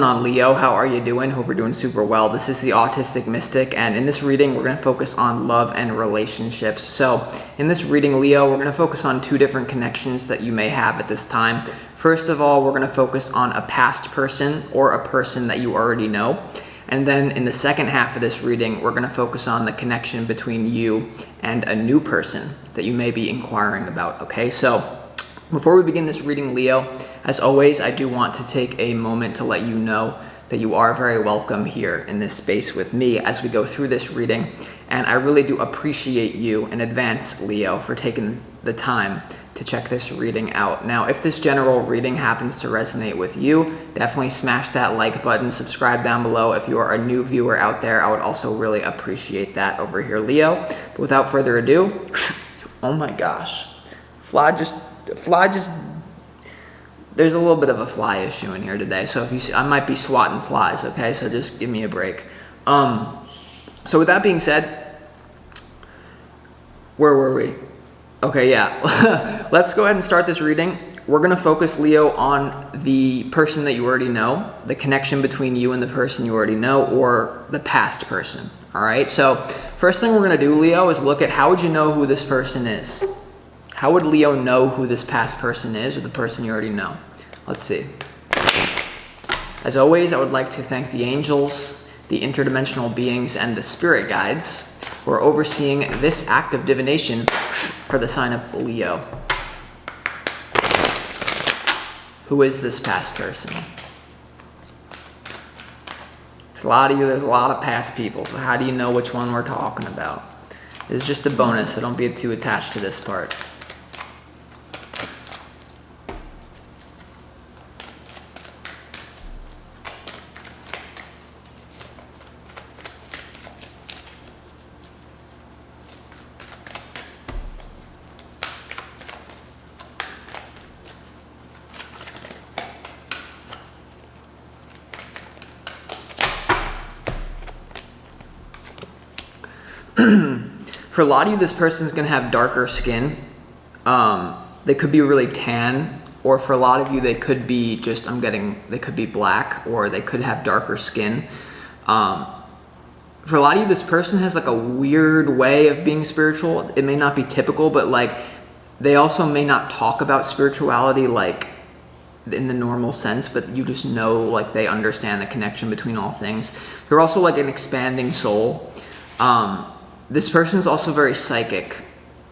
going on, Leo? How are you doing? Hope you're doing super well. This is the Autistic Mystic, and in this reading, we're going to focus on love and relationships. So, in this reading, Leo, we're going to focus on two different connections that you may have at this time. First of all, we're going to focus on a past person or a person that you already know. And then in the second half of this reading, we're going to focus on the connection between you and a new person that you may be inquiring about, okay? So, before we begin this reading, Leo, as always, I do want to take a moment to let you know that you are very welcome here in this space with me as we go through this reading. And I really do appreciate you in advance, Leo, for taking the time to check this reading out. Now, if this general reading happens to resonate with you, definitely smash that like button, subscribe down below. If you are a new viewer out there, I would also really appreciate that over here, Leo. But without further ado, oh my gosh, there's a little bit of a fly issue in here today, so if you see, I might be swatting flies, okay? So just give me a break. So with that being said, where were we? Okay, yeah. Let's go ahead and start this reading. We're going to focus, Leo, on the person that you already know, the connection between you and the person you already know, or the past person, all right? So first thing we're going to do, Leo, is look at how would you know who this person is? How would Leo know who this past person is, or the person you already know? Let's see. As always, I would like to thank the angels, the interdimensional beings, and the spirit guides who are overseeing this act of divination for the sign of Leo. Who is this past person? There's a lot of you, there's a lot of past people, so how do you know which one we're talking about? It's just a bonus, so don't be too attached to this part. For a lot of you, this person's going to have darker skin. They could be really tan, or for a lot of you, they could be just, they could be black, or they could have darker skin. For a lot of you, this person has like a weird way of being spiritual. It may not be typical, but like they also may not talk about spirituality like in the normal sense, but you just know like they understand the connection between all things. They're also like an expanding soul. This person is also very psychic,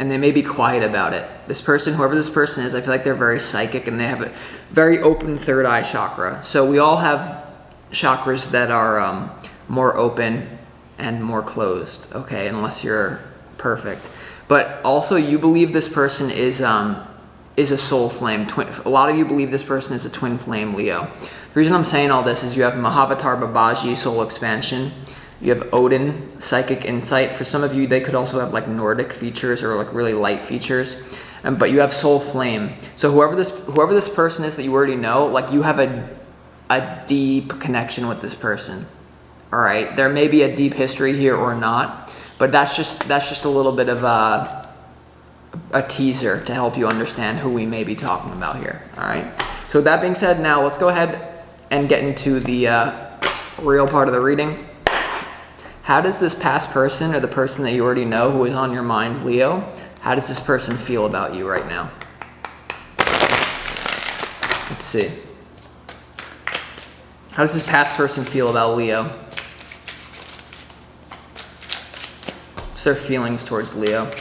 and they may be quiet about it. This person, whoever this person is, I feel like they're very psychic, and they have a very open third eye chakra. So we all have chakras that are more open and more closed, okay, unless you're perfect. But also, you believe this person is a soul flame. A lot of you believe this person is a twin flame, Leo. The reason I'm saying all this is you have Mahavatar Babaji, soul expansion. You have Odin, psychic insight. For some of you, they could also have like Nordic features or like really light features. But you have soul flame. So whoever this person is that you already know, like you have a deep connection with this person. All right, there may be a deep history here or not, but that's just a little bit of a teaser to help you understand who we may be talking about here. All right. So with that being said, now let's go ahead and get into the real part of the reading. How does this past person, or the person that you already know who is on your mind, Leo, how does this person feel about you right now? Let's see. How does this past person feel about Leo? What's their feelings towards Leo?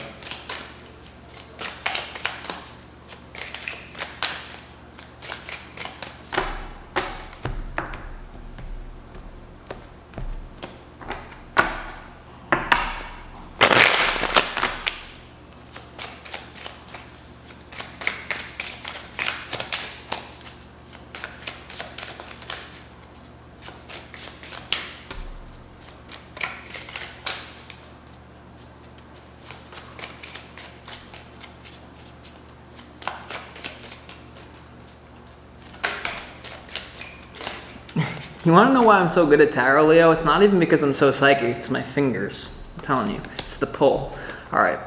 You want to know why I'm so good at tarot, Leo? It's not even because I'm so psychic. It's my fingers. I'm telling you. It's the pull. All right.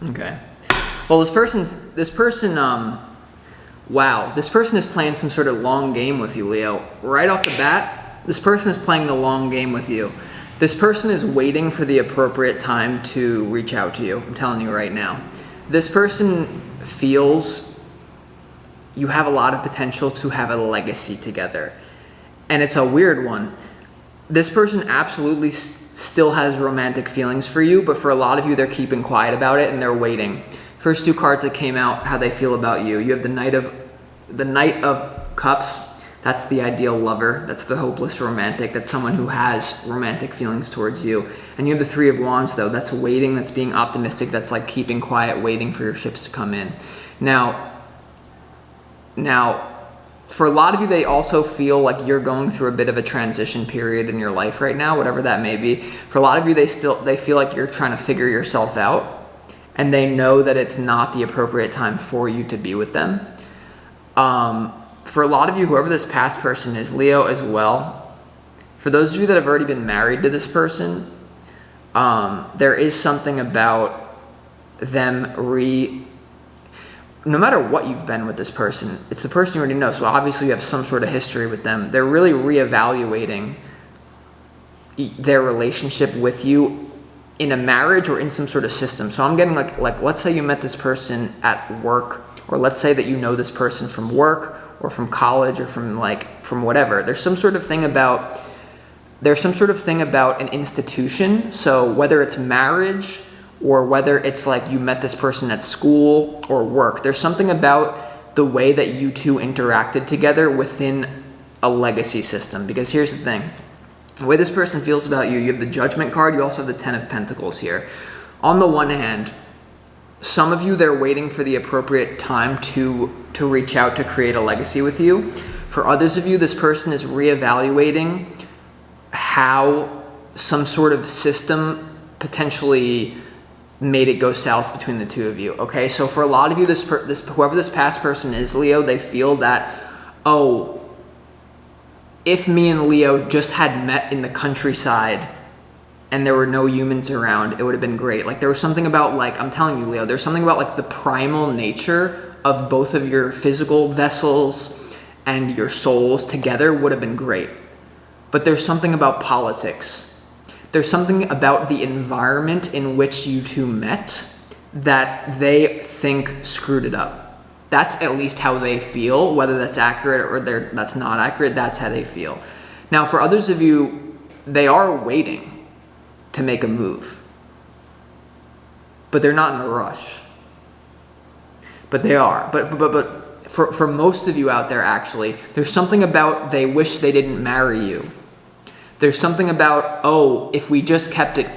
Okay. Well, this person wow, this person is playing some sort of long game with you, Leo. Right off the bat, this person is playing the long game with you. This person is waiting for the appropriate time to reach out to you. I'm telling you right now. This person feels you have a lot of potential to have a legacy together. And it's a weird one. This person absolutely still has romantic feelings for you, but for a lot of you, they're keeping quiet about it and they're waiting. First two cards that came out, how they feel about you. You have the Knight of Cups. That's the ideal lover. That's the hopeless romantic. That's someone who has romantic feelings towards you. And you have the Three of Wands, though. That's waiting. That's being optimistic. That's like keeping quiet, waiting for your ships to come in. Now, for a lot of you, they also feel like you're going through a bit of a transition period in your life right now, whatever that may be. For a lot of you, they feel like you're trying to figure yourself out, and they know that it's not the appropriate time for you to be with them. For a lot of you, whoever this past person is, Leo as well, for those of you that have already been married to this person, there is something about them no matter what you've been with this person, it's the person you already know. So obviously you have some sort of history with them. They're really reevaluating their relationship with you in a marriage or in some sort of system. So I'm getting like let's say you met this person at work, or let's say that you know this person from work or from college or from whatever. There's some sort of thing about an institution. So whether it's marriage or whether it's like you met this person at school or work, there's something about the way that you two interacted together within a legacy system. Because here's the thing. The way this person feels about you, you have the Judgment card, you also have the Ten of Pentacles here. On the one hand, some of you, they're waiting for the appropriate time to reach out to create a legacy with you. For others of you, this person is reevaluating how some sort of system potentially made it go south between the two of you. Okay, so for a lot of you, whoever this past person is, Leo, they feel that, oh, if me and Leo just had met in the countryside and there were no humans around, it would have been great. Like there was something about, like, I'm telling you, Leo, there's something about like the primal nature of both of your physical vessels and your souls together would have been great. But there's something about politics. There's something about the environment in which you two met that they think screwed it up. That's at least how they feel. Whether that's accurate or that's not accurate, that's how they feel. Now, for others of you, they are waiting to make a move. But they're not in a rush. But they are. But for most of you out there, actually, there's something about they wish they didn't marry you. There's something about, oh, if we just kept it,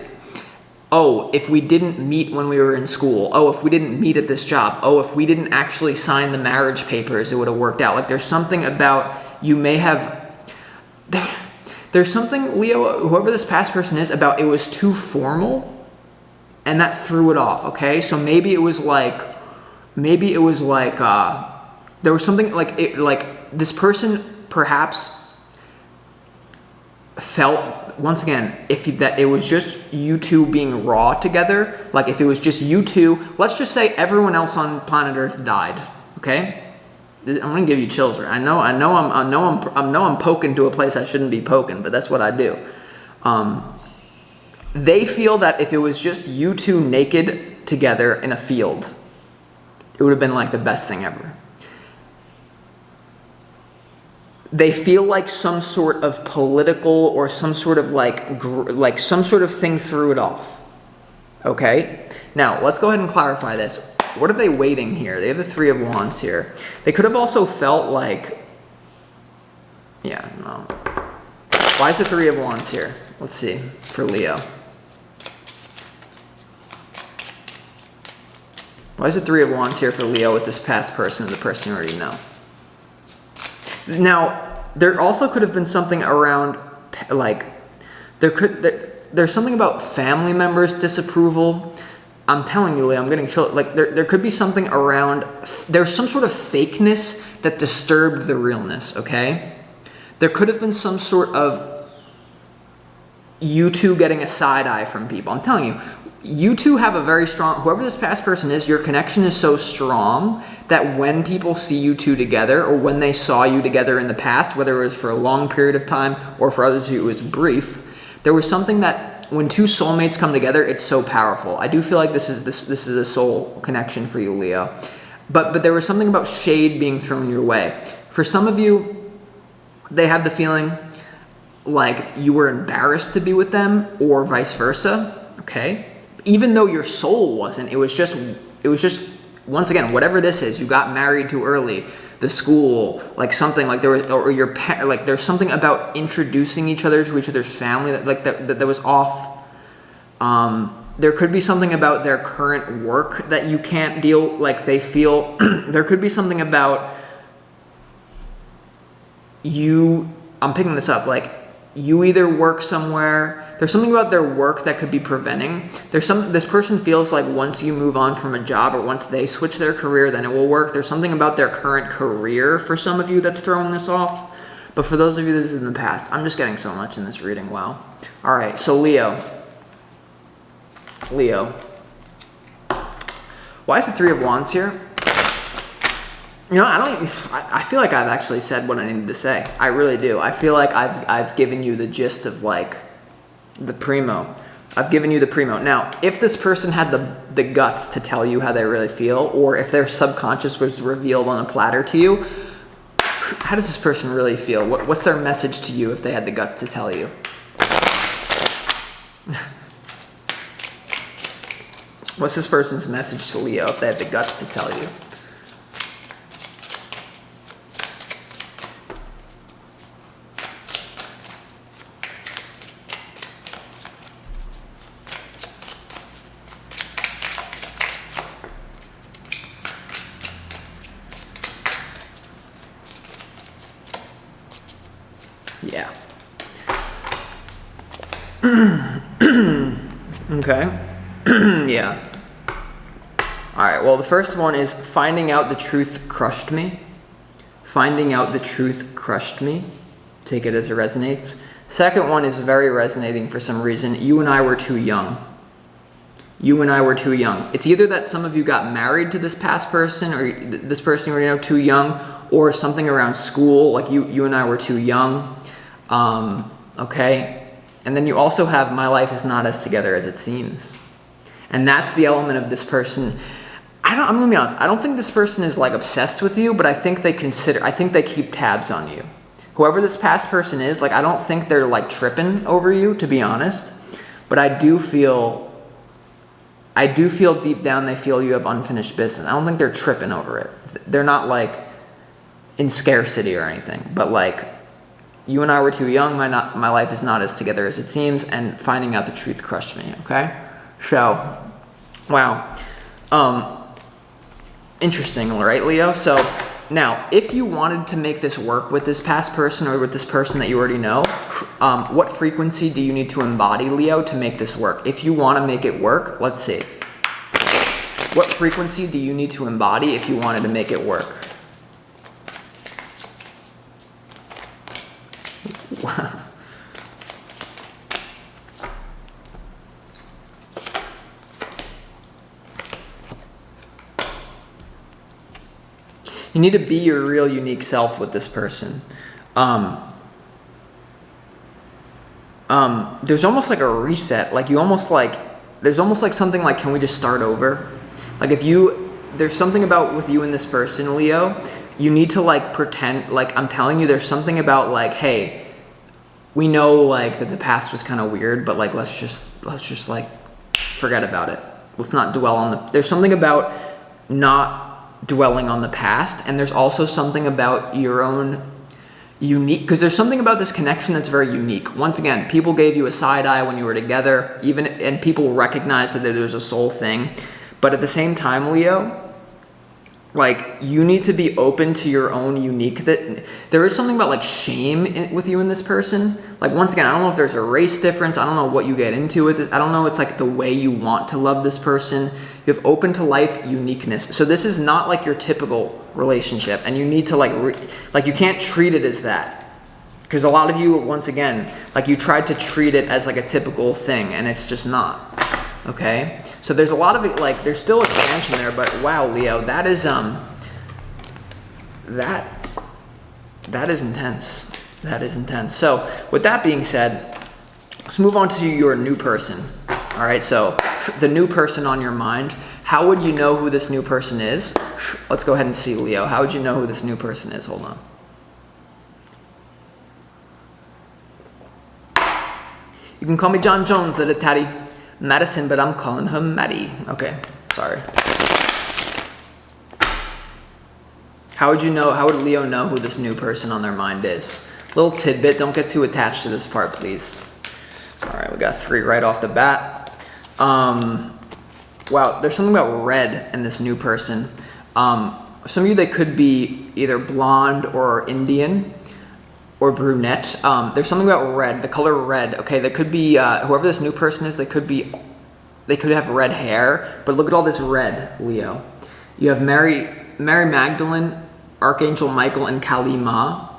oh, if we didn't meet when we were in school, oh, if we didn't meet at this job, oh, if we didn't actually sign the marriage papers, it would have worked out. Like there's something about you may have, there's something, Leo, whoever this past person is, about it was too formal and that threw it off, okay? So maybe it was like, there was something like this person perhaps felt, once again, that it was just you two being raw together, like if it was just you two, let's just say everyone else on planet Earth died, okay? I'm gonna give you chills. I know I'm poking to a place I shouldn't be poking, but that's what I do. They feel that if it was just you two naked together in a field, it would have been like the best thing ever. They feel like some sort of political or some sort of like some sort of thing threw it off. Okay? Now, let's go ahead and clarify this. What are they waiting here? They have the Three of Wands here. They could have also felt like, yeah, no. Why is the Three of Wands here? Let's see, for Leo. Why is the Three of Wands here for Leo with this past person, the person you already know? Now, there also could have been something around, like, there's something about family members' disapproval. I'm telling you, Leo, I'm getting chill. Like, there could be something around, there's some sort of fakeness that disturbed the realness, okay? There could have been some sort of you two getting a side eye from people. I'm telling you, you two have a very strong, whoever this past person is, your connection is so strong that when people see you two together, or when they saw you together in the past, whether it was for a long period of time or for others it was brief, there was something that when two soulmates come together, it's so powerful. I do feel like this is a soul connection for you, Leo. But there was something about shade being thrown your way. For some of you, they have the feeling like you were embarrassed to be with them, or vice versa, okay? Even though your soul wasn't, it was just once again, whatever this is, you got married too early, the school, like something like there was, or like there's something about introducing each other to each other's family that was off. There could be something about their current work that you can't deal, like they feel, there could be something about you, I'm picking this up, like you either work somewhere, there's something about their work that could be preventing. This person feels like once you move on from a job, or once they switch their career, then it will work. There's something about their current career for some of you that's throwing this off. But for those of you this is in the past, I'm just getting so much in this reading, wow. All right, so Leo. Why is the Three of Wands here? You know, I feel like I've actually said what I needed to say. I really do. I feel like I've given you the gist of like the primo. I've given you the primo. Now, if this person had the guts to tell you how they really feel, or if their subconscious was revealed on a platter to you, how does this person really feel? What's their message to you if they had the guts to tell you? What's this person's message to Leo if they had the guts to tell you? Yeah. Okay. Yeah. All right. Well, the first one is finding out the truth crushed me. Finding out the truth crushed me. Take it as it resonates. Second one is very resonating for some reason. You and I were too young. You and I were too young. It's either that some of you got married to this past person, or this person you were too young, or something around school, like you and I were too young. Okay. And then you also have my life is not as together as it seems. And that's the element of this person. I'm gonna be honest, I don't think this person is like obsessed with you, but I think they keep tabs on you. Whoever this past person is, like I don't think they're like tripping over you, to be honest. But I do feel deep down they feel you have unfinished business. I don't think they're tripping over it. They're not like in scarcity or anything, but like you and I were too young, my life is not as together as it seems, and finding out the truth crushed me, okay? So, wow. Interesting, right, Leo? So, now, if you wanted to make this work with this past person or with this person that you already know, what frequency do you need to embody, Leo, to make this work? If you want to make it work, let's see. What frequency do you need to embody if you wanted to make it work? Wow. You need to be your real unique self with this person. There's almost like a reset. Like there's almost like something like, can we just start over? Like there's something about with you and this person, Leo, you need to like pretend, like I'm telling you, there's something about like, hey, we know like that the past was kind of weird, but like let's just like forget about it. Let's not dwell on there's something about not dwelling on the past, and there's also something about your own unique, because there's something about this connection that's very unique. Once again, people gave you a side eye when you were together, and people recognize that there's a soul thing, but at the same time, Leo, like you need to be open to your own unique, that there is something about like shame with you and this person. Like once again, I don't know if there's a race difference, I don't know what you get into with it, I don't know, it's like the way you want to love this person. You have open to life uniqueness. So this is not like your typical relationship, and you need to like you can't treat it as that, because a lot of you, once again, like you tried to treat it as like a typical thing, and it's just not. Okay, so there's a lot of it, like there's still expansion there, but wow, Leo, that is that is intense. That is intense. So with that being said, let's move on to your new person. All right, so the new person on your mind. How would you know who this new person is? Let's go ahead and see, Leo. How would you know who this new person is? Hold on. You can call me John Jones, little tatty Madison, but I'm calling her Maddie. Okay, sorry. How would Leo know who this new person on their mind is? Little tidbit, don't get too attached to this part, please. All right, we got 3 right off the bat. Wow, there's something about red in this new person. Some of you, they could be either blonde or Indian or brunette. There's something about red, the color red. Okay, they could be, whoever this new person is, they could have red hair, but look at all this red, Leo. You have Mary Magdalene, Archangel Michael, and Kali Ma.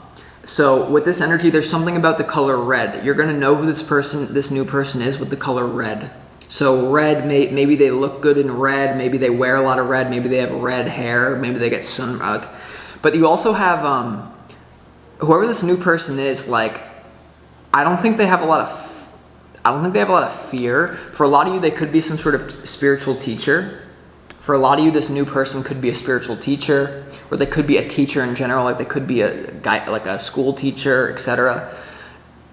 So with this energy, there's something about the color red. You're going to know who this new person is with the color red. So red, maybe they look good in red, maybe they wear a lot of red, maybe they have red hair, maybe they get sun. But you also have, whoever this new person is, like, I don't think they have a lot of fear. For a lot of you, they could be some sort of spiritual teacher. For a lot of you, this new person could be a spiritual teacher, or they could be a teacher in general, like they could be a guy, like a school teacher, etc.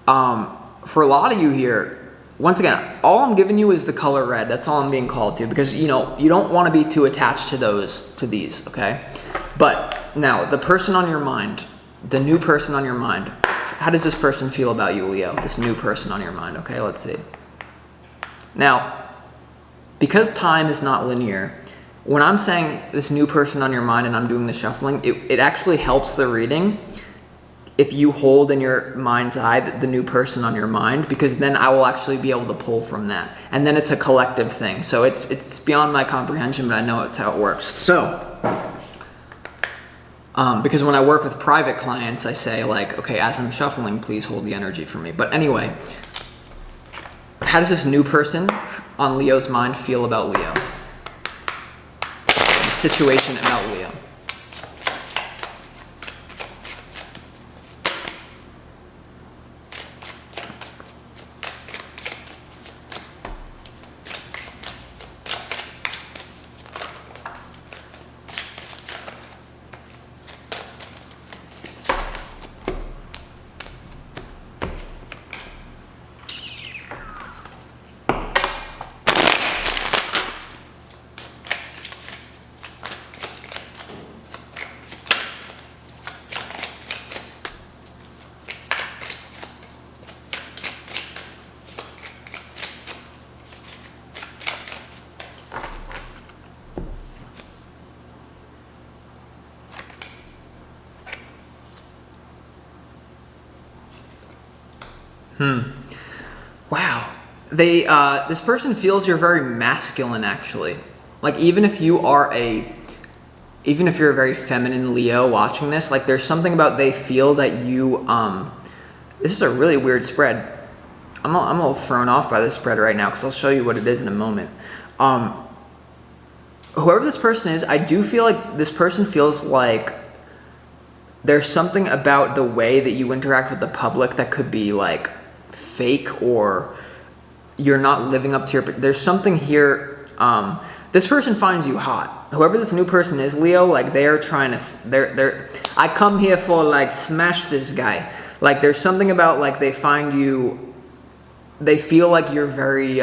For a lot of you here, once again, all I'm giving you is the color red. That's all I'm being called to, because you don't want to be too attached to these, okay? But now, the person on your mind, the new person on your mind, how does this person feel about you, Leo? This new person on your mind, okay? Let's see. Now, because time is not linear, when I'm saying this new person on your mind and I'm doing the shuffling, it actually helps the reading if you hold in your mind's eye the new person on your mind, because then I will actually be able to pull from that. And then it's a collective thing. So it's beyond my comprehension, but I know it's how it works. So, because when I work with private clients, I say like, okay, as I'm shuffling, please hold the energy for me. But anyway, how does this new person on Leo's mind feel about Leo? The situation about Leo. Wow. This person feels you're very masculine, actually. Like, even if you're a very feminine Leo watching this, like, there's something about they feel that you, this is a really weird spread. I'm a little thrown off by this spread right now, because I'll show you what it is in a moment. Whoever this person is, I do feel like this person feels like there's something about the way that you interact with the public that could be, like, fake, or you're not living up to there's something here. This person finds you hot. Whoever this new person is, Leo, like, they are trying to, I come here for, like, smash this guy. Like, there's something about, like, they find you, they feel like you're very,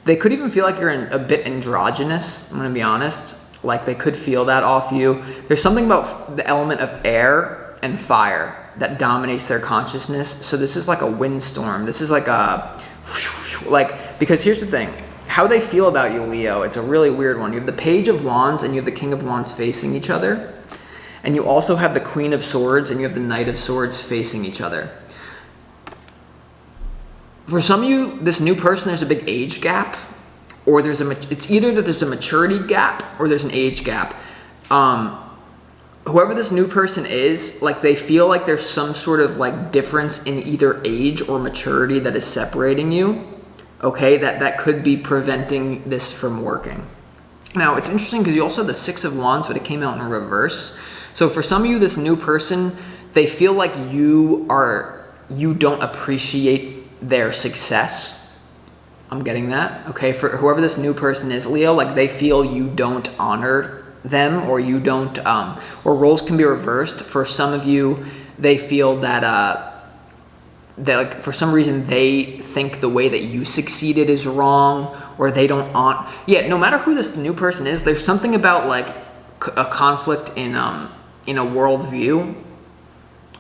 they could even feel like you're a bit androgynous, I'm gonna be honest. Like, they could feel that off you. There's something about the element of air and fire that dominates their consciousness. So this is like a windstorm. This is like because here's the thing. How they feel about you, Leo, it's a really weird one. You have the Page of Wands and you have the King of Wands facing each other. And you also have the Queen of Swords and you have the Knight of Swords facing each other. For some of you, this new person, there's a big age gap. Or it's either that there's a maturity gap or there's an age gap. Whoever this new person is, like, they feel like there's some sort of, like, difference in either age or maturity that is separating you. okay, that could be preventing this from working. Now, it's interesting because you also have the Six of Wands, but it came out in reverse. So for some of you, this new person, they feel like you don't appreciate their success. I'm getting that, okay? For whoever this new person is, Leo, like they feel you don't honor them, or you don't, or roles can be reversed. For some of you, they feel that like for some reason they think the way that you succeeded is wrong, or they don't no matter who this new person is, there's something about like a conflict in a worldview.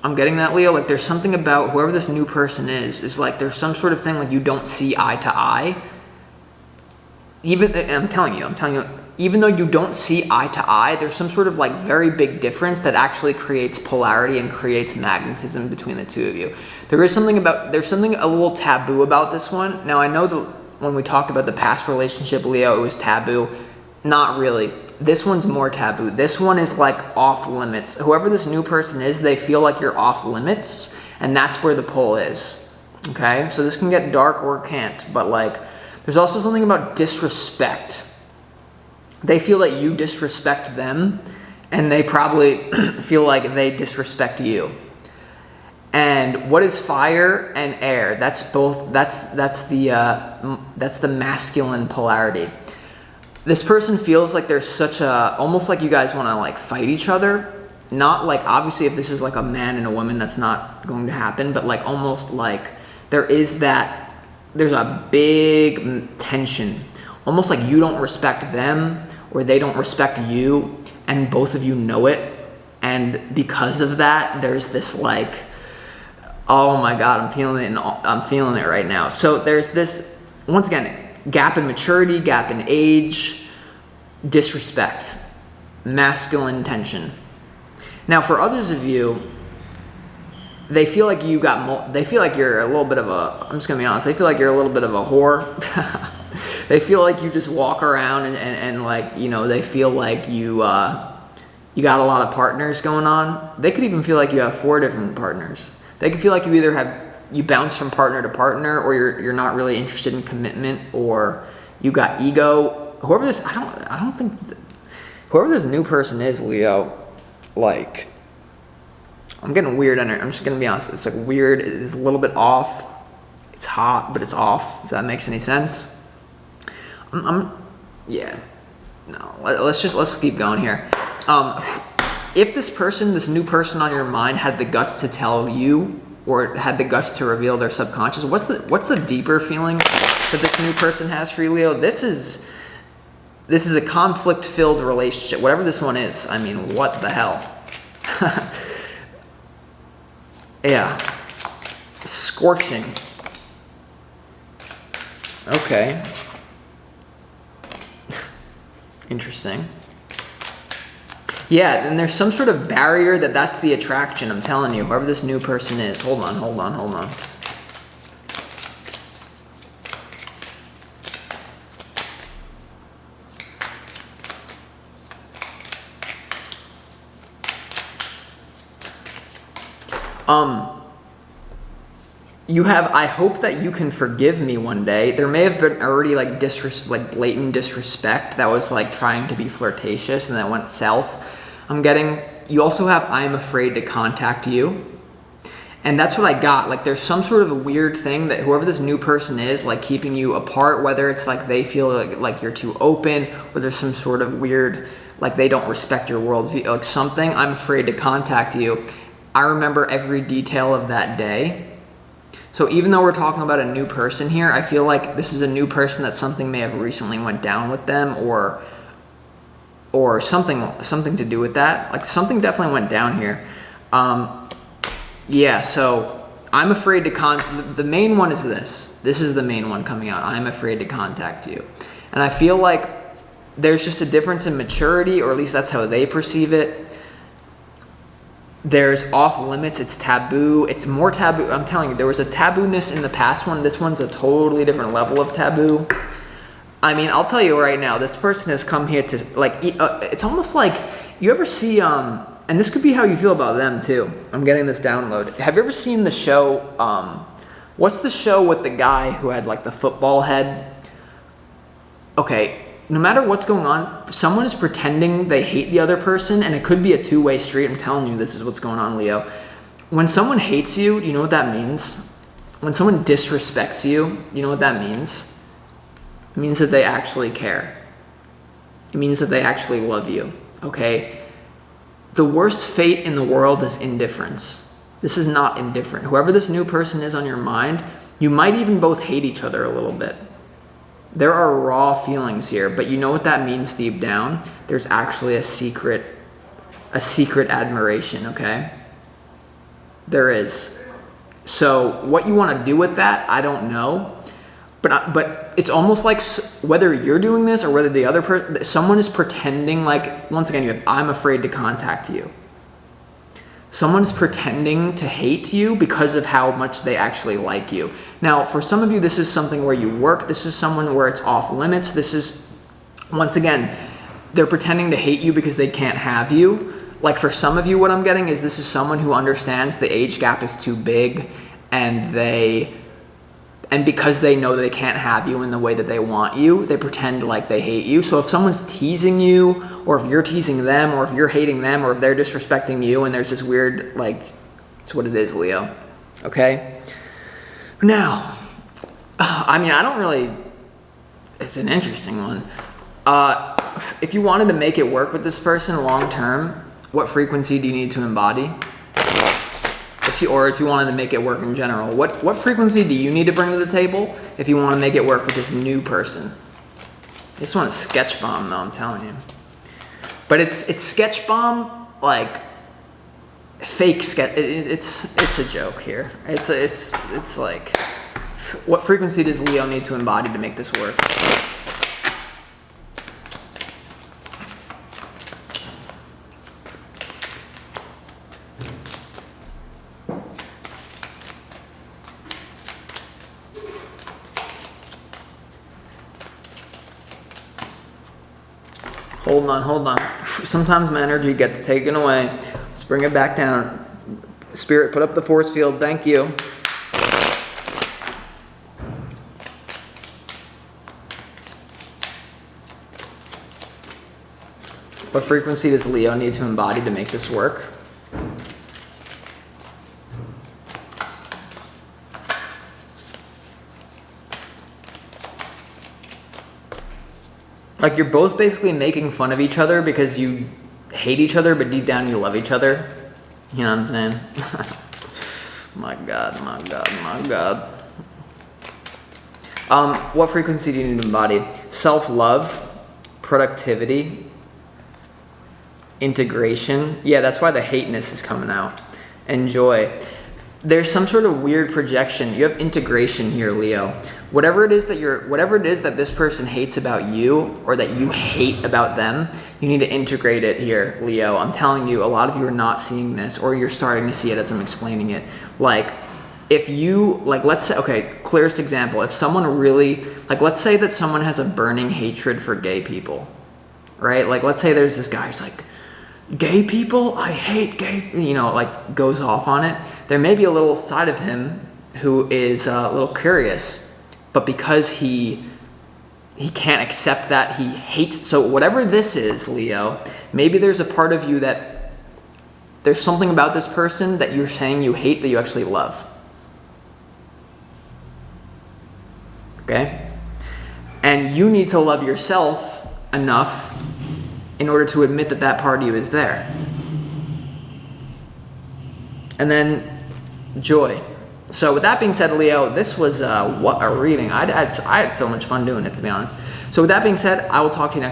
I'm getting that, Leo. Like there's something about whoever this new person is like there's some sort of thing like you don't see eye to eye. I'm telling you, even though you don't see eye to eye, there's some sort of like very big difference that actually creates polarity and creates magnetism between the two of you. There's something a little taboo about this one. Now I know that when we talked about the past relationship, Leo, it was taboo. Not really. This one's more taboo. This one is like off limits. Whoever this new person is, they feel like you're off limits, and that's where the pull is. Okay? So this can get dark or can't, but like there's also something about disrespect. They feel that you disrespect them, and they probably feel like they disrespect you. And what is fire and air? That's both. That's the masculine polarity. This person feels like there's almost like you guys want to like fight each other. Not like, obviously if this is like a man and a woman, that's not going to happen, but like almost like there's a big tension. Almost like you don't respect them or they don't respect you, and both of you know it. And because of that, there's this like, oh my God, I'm feeling it right now. So there's this, once again, gap in maturity, gap in age, disrespect, masculine tension. Now, for others of you, they feel like they feel like you're a little bit of I'm just gonna be honest, they feel like you're a little bit of a whore. They feel like you just walk around and like, they feel like you got a lot of partners going on. They could even feel like you have 4 different partners. They could feel like you bounce from partner to partner, or you're not really interested in commitment, or you got ego. Whoever this new person is, Leo, like, I'm getting weird on it. I'm just gonna be honest. It's like weird. It is a little bit off. It's hot, but it's off. If that makes any sense. Yeah. No. Let's keep going here. If this new person on your mind had the guts to tell you, or had the guts to reveal their subconscious, what's the deeper feeling that this new person has for you, Leo? This is a conflict-filled relationship. Whatever this one is, I mean, what the hell? Yeah. Scorching. Okay. Interesting. Yeah, and there's some sort of barrier that's the attraction, I'm telling you, whoever this new person is. Hold on. You have, I hope that you can forgive me one day. There may have been already like blatant disrespect that was like trying to be flirtatious and that went south. I'm getting, you also have, I'm afraid to contact you. And that's what I got. Like there's some sort of a weird thing that whoever this new person is, like keeping you apart, whether it's like they feel like you're too open, or there's some sort of weird, like they don't respect your worldview, like something. I'm afraid to contact you. I remember every detail of that day. So even though we're talking about a new person here, I feel like this is a new person that something may have recently went down with them, or something to do with that. Like something definitely went down here. Yeah, so I'm afraid to the main one is this. This is the main one coming out. I'm afraid to contact you. And I feel like there's just a difference in maturity, or at least that's how they perceive it. There's off limits, it's taboo, it's more taboo. I'm telling you, there was a taboo-ness in the past one. This one's a totally different level of taboo. I mean, I'll tell you right now, this person has come here to, like, it's almost like, you ever see, and this could be how you feel about them too. I'm getting this download. Have you ever seen the show, What's the show with the guy who had like the football head? Okay, no matter what's going on, someone is pretending they hate the other person, and it could be a two-way street. I'm telling you, this is what's going on, Leo. When someone hates you, do you know what that means? When someone disrespects you, you know what that means? It means that they actually care. It means that they actually love you, okay? The worst fate in the world is indifference. This is not indifferent. Whoever this new person is on your mind, you might even both hate each other a little bit. There are raw feelings here, but you know what that means deep down? There's actually a secret admiration, okay? There is. So what you want to do with that, I don't know. But it's almost like whether you're doing this or whether the other person, someone is pretending like, once again, I'm afraid to contact you. Someone's pretending to hate you because of how much they actually like you. Now, for some of you, this is something where you work. This is someone where it's off limits. This is, once again, they're pretending to hate you because they can't have you. Like for some of you, what I'm getting is this is someone who understands the age gap is too big, and because they know they can't have you in the way that they want you, they pretend like they hate you. So if someone's teasing you, or if you're teasing them, or if you're hating them, or if they're disrespecting you, and there's this weird, like, it's what it is, Leo. Okay? Now, I mean, I don't really, it's an interesting one. If you wanted to make it work with this person long term, what frequency do you need to embody? If you wanted to make it work in general, what frequency do you need to bring to the table if you want to make it work with this new person? This one is sketch bomb, though, I'm telling you. But it's sketch bomb, like fake sketch. It's a joke here. It's like, what frequency does Leo need to embody to make this work? Hold on. Sometimes my energy gets taken away. Let's bring it back down. Spirit, put up the force field. Thank you. What frequency does Leo need to embody to make this work? Like you're both basically making fun of each other because you hate each other, but deep down you love each other. You know what I'm saying? My God. What frequency do you need to embody? Self-love, productivity, integration. Yeah, that's why the hateness is coming out. And joy. There's some sort of weird projection. You have integration here, Leo. Whatever it is that this person hates about you, or that you hate about them, you need to integrate it here, Leo. I'm telling you, a lot of you are not seeing this, or you're starting to see it as I'm explaining it. Like, if you, like, let's say, okay, clearest example, if someone really, like, let's say that someone has a burning hatred for gay people, right? Like, let's say there's this guy who's like, gay people, I hate gay, like goes off on it. There may be a little side of him who is a little curious, but because he can't accept that, he hates, so whatever this is, Leo, maybe there's a part of you that there's something about this person that you're saying you hate that you actually love. Okay? And you need to love yourself enough in order to admit that that part of you is there. And then joy. So with that being said, Leo, this was what a reading. I had so much fun doing it, to be honest. So with that being said, I will talk to you next time.